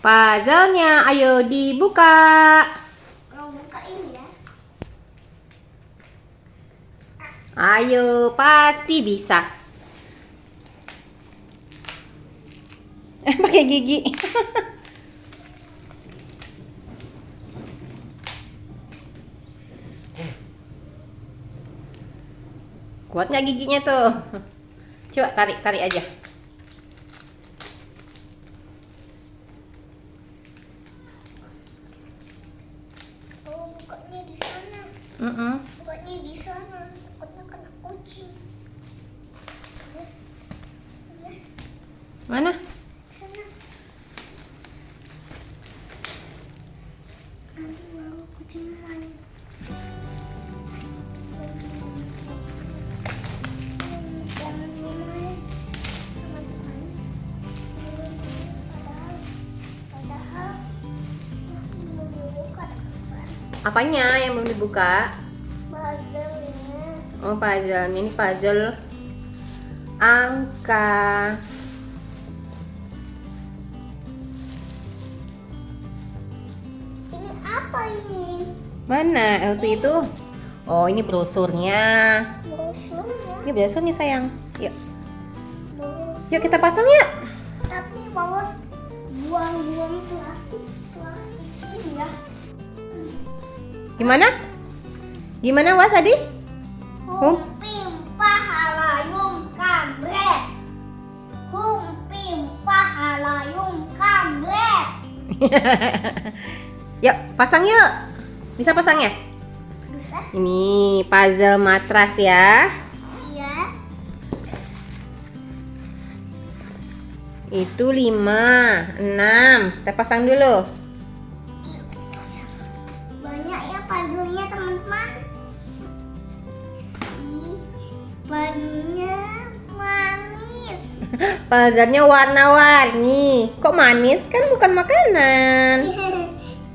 Puzzle-nya, ayo dibuka. Mau buka ini ya. Ayo, pasti bisa. Pakai gigi. Kuat nggak giginya tuh? Coba tarik aja. Oh, bukanya di sana. Bukanya di sana. Takutnya kena kucing. Ya, Mana? sana. Nanti bawa kucing main. Jangan main. Padahal belum dibuka. Apanya yang belum dibuka? Puzzle-nya. Oh, puzzle. Ini puzzle angka. Ini apa ini? Mana itu? Oh, ini brosurnya. Brosurnya. Ini brosurnya sayang. Yuk, Brosur. yuk kita pasang ya. Tapi bawa buang-buang plastik ini ya. Gimana? Gimana Was Adi? Humpim pahalayum kamret. Humpim pahalayum kamret. Yuk, pasang yuk. Bisa pasang ya? Bisa? Ini puzzle matras ya. Iya. Itu 5, 6. Kita pasang dulu. Banyak ya puzzle-nya teman-teman. Puzzle-nya manis. Puzzle-nya warna-warni. Kok manis? Kan bukan makanan.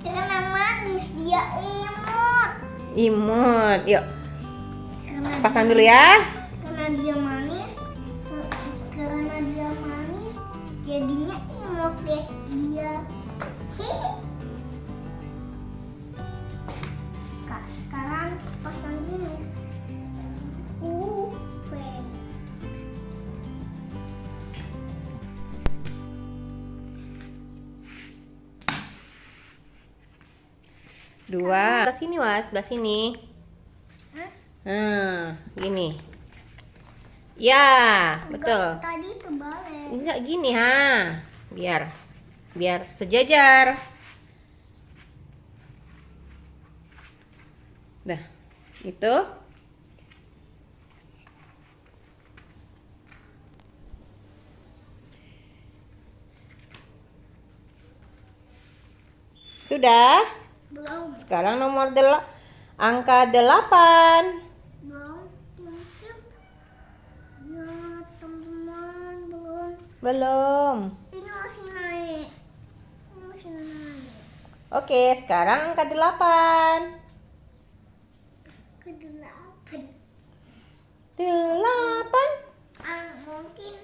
Karena manis dia imut. Imut. Yuk, Karena pasang dulu ya. karena dia manis. Karena dia manis, jadinya imut deh dia. Sekarang pasang ini. Pen. Dua. Sebelah sini Was, sebelah sini. Hah? Gini. Ya, betul. Tadi terbalik. Enggak gini ha. Biar sejajar. Dah. Itu. Sudah. Belum. Sekarang angka 8. Belum. Mungkin. Ya, teman-teman, belum. Belum. Ini masih naik. Ini masih naik. Oke, sekarang angka 8. Ke 8. 8. Mungkin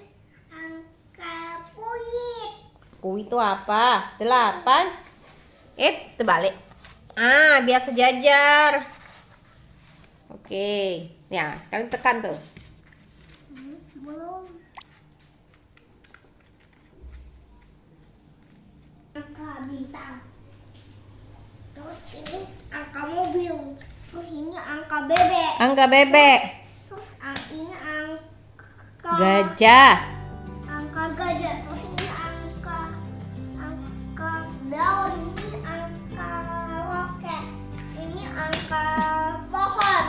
angka puit. Itu apa? 8. Terbalik. Biar sejajar. Oke. Ya, sekarang tekan tuh. Belum. Angka bintang. Terus ini angka mobil. Terus ini angka bebek. Angka bebek. Terus ini angka Gajah. angka gajah. Terus ini angka daun. Ini angka roket. Ini angka pohon.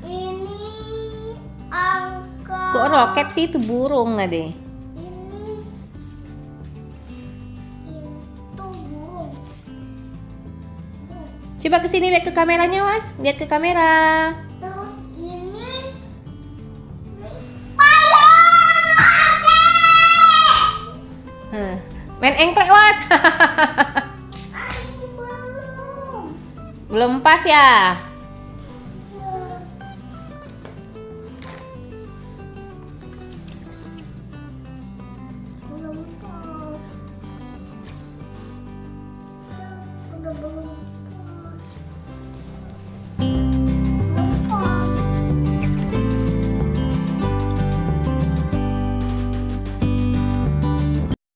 Ini angka Kok roket sih? Itu burung nggak deh? ini itu burung. Coba kesini lihat ke kameranya Was. Lihat ke kamera. Terus ini payung roket. Main engklek Was. Ini belum. Belum pas ya? Belum pas.